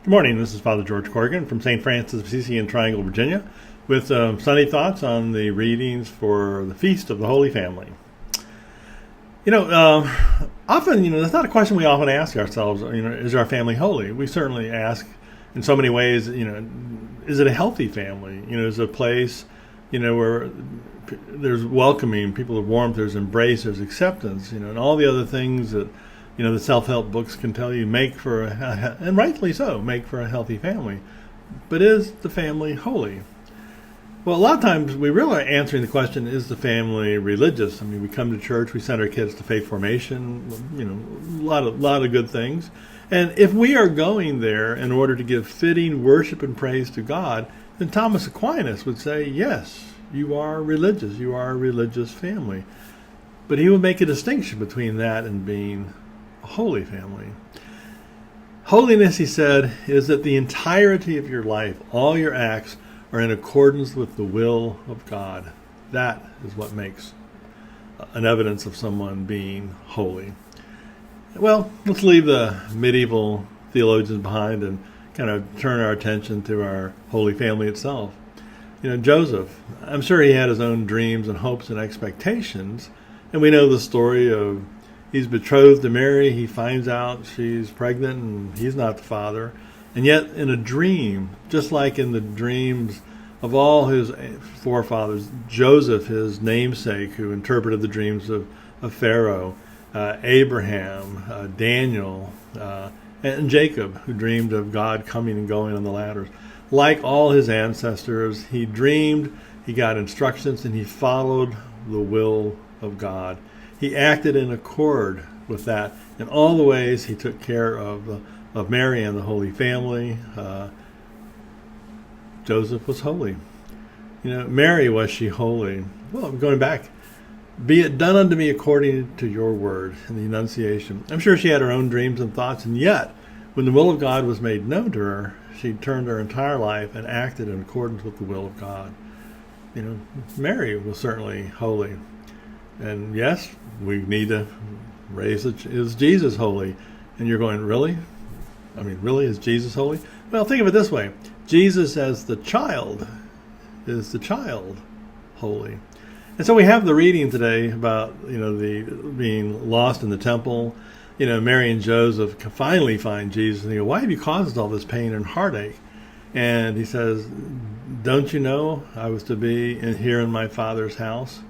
Good morning. This is Father George Corrigan from St. Francis of Assisi in Triangle, Virginia, with Sunday thoughts on the readings for the Feast of the Holy Family. Often, that's not a question we often ask ourselves. Is our family holy? We certainly ask in so many ways. Is it a healthy family? Is it a place, where there's welcoming, people of warmth, there's embrace, there's acceptance, and all the other things that the self-help books can tell you make for, and rightfully so, make for a healthy family. But is the family holy? Well, a lot of times we really are answering the question, is the family religious? We come to church, we send our kids to faith formation, a lot of good things. And if we are going there in order to give fitting worship and praise to God, then Thomas Aquinas would say, yes, you are religious, you are a religious family. But he would make a distinction between that and being holy family. Holiness, he said, is that the entirety of your life, all your acts, are in accordance with the will of God. That is what makes an evidence of someone being holy. Well, let's leave the medieval theologians behind and kind of turn our attention to our Holy Family itself. Joseph, I'm sure he had his own dreams and hopes and expectations, and we know the story of he's betrothed to Mary. He finds out she's pregnant and he's not the father. And yet in a dream, just like in the dreams of all his forefathers, Joseph, his namesake, who interpreted the dreams of Pharaoh, Abraham, Daniel, and Jacob, who dreamed of God coming and going on the ladders. Like all his ancestors, he dreamed, he got instructions, and he followed the will of God. He acted in accord with that in all the ways. He took care of Mary and the Holy Family. Joseph was holy. Mary, was she holy? Well, going back, be it done unto me according to your word in the Annunciation. I'm sure she had her own dreams and thoughts, and yet, when the will of God was made known to her, she turned her entire life and acted in accordance with the will of God. Mary was certainly holy. And yes, we need to raise it. Is Jesus holy? And you're going, really? Really, is Jesus holy? Well, think of it this way. Jesus as the child, is the child holy? And so we have the reading today about, the being lost in the temple. Mary and Joseph finally find Jesus, and they go, why have you caused all this pain and heartache? And he says, don't you know I was to be here in my Father's house?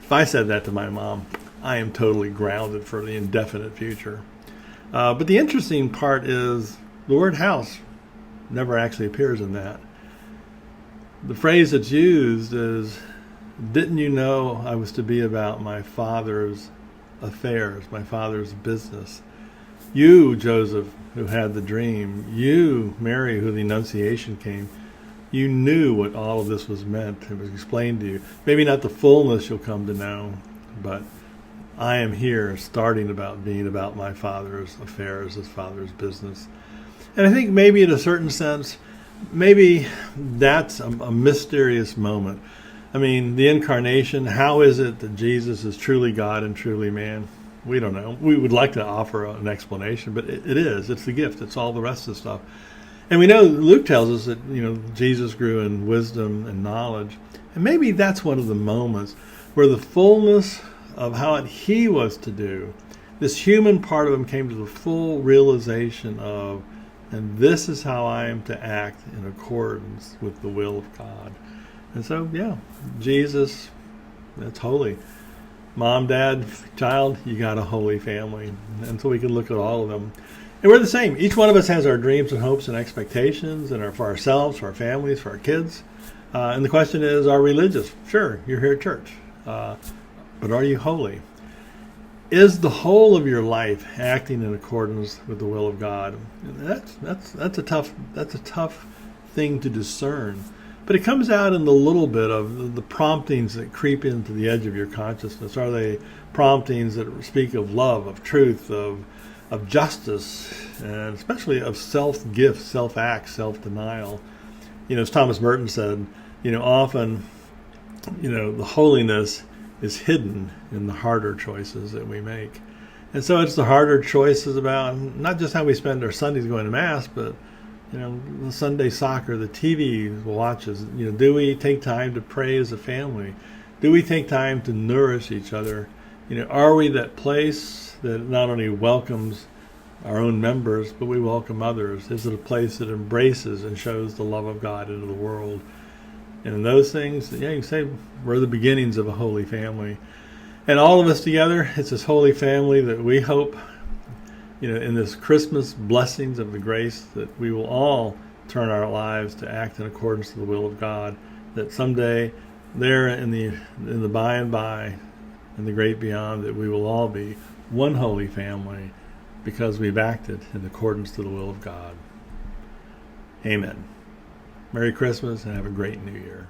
If I said that to my mom, I am totally grounded for the indefinite future. But the interesting part is the word house never actually appears in that. The phrase that's used is, didn't you know I was to be about my Father's affairs, my Father's business? You, Joseph, who had the dream, you, Mary, who the Annunciation came, you knew what all of this was meant. It was explained to you. Maybe not the fullness you'll come to know, but I am here starting about being about my Father's affairs, his Father's business. And I think maybe in a certain sense, maybe that's a mysterious moment. The incarnation, how is it that Jesus is truly God and truly man? We don't know. We would like to offer an explanation, but it is. It's the gift. It's all the rest of the stuff. And we know Luke tells us that, Jesus grew in wisdom and knowledge. And maybe that's one of the moments where the fullness of how he was to do, this human part of him came to the full realization of, and this is how I am to act in accordance with the will of God. And so, yeah, Jesus, that's holy. Mom, dad, child, you got a holy family. And so we can look at all of them. And we're the same. Each one of us has our dreams and hopes and expectations, and for ourselves, for our families, for our kids. And the question is, are we religious? Sure, you're here at church. But are you holy? Is the whole of your life acting in accordance with the will of God? That's a tough thing to discern. But it comes out in the little bit of the promptings that creep into the edge of your consciousness. Are they promptings that speak of love, of truth, of justice, and especially of self-gift, self-act, self-denial? As Thomas Merton said, often, the holiness is hidden in the harder choices that we make. And so it's the harder choices about not just how we spend our Sundays going to Mass, but the Sunday soccer, the TV watches. Do we take time to pray as a family? Do we take time to nourish each other? Are we that place that not only welcomes our own members, but we welcome others? Is it a place that embraces and shows the love of God into the world? And in those things, you can say we're the beginnings of a holy family. And all of us together, it's this holy family that we hope, in this Christmas blessings of the grace, that we will all turn our lives to act in accordance to the will of God, that someday there in the by and by, in the great beyond, that we will all be one holy family because we've acted in accordance to the will of God. Amen. Merry Christmas and have a great New Year.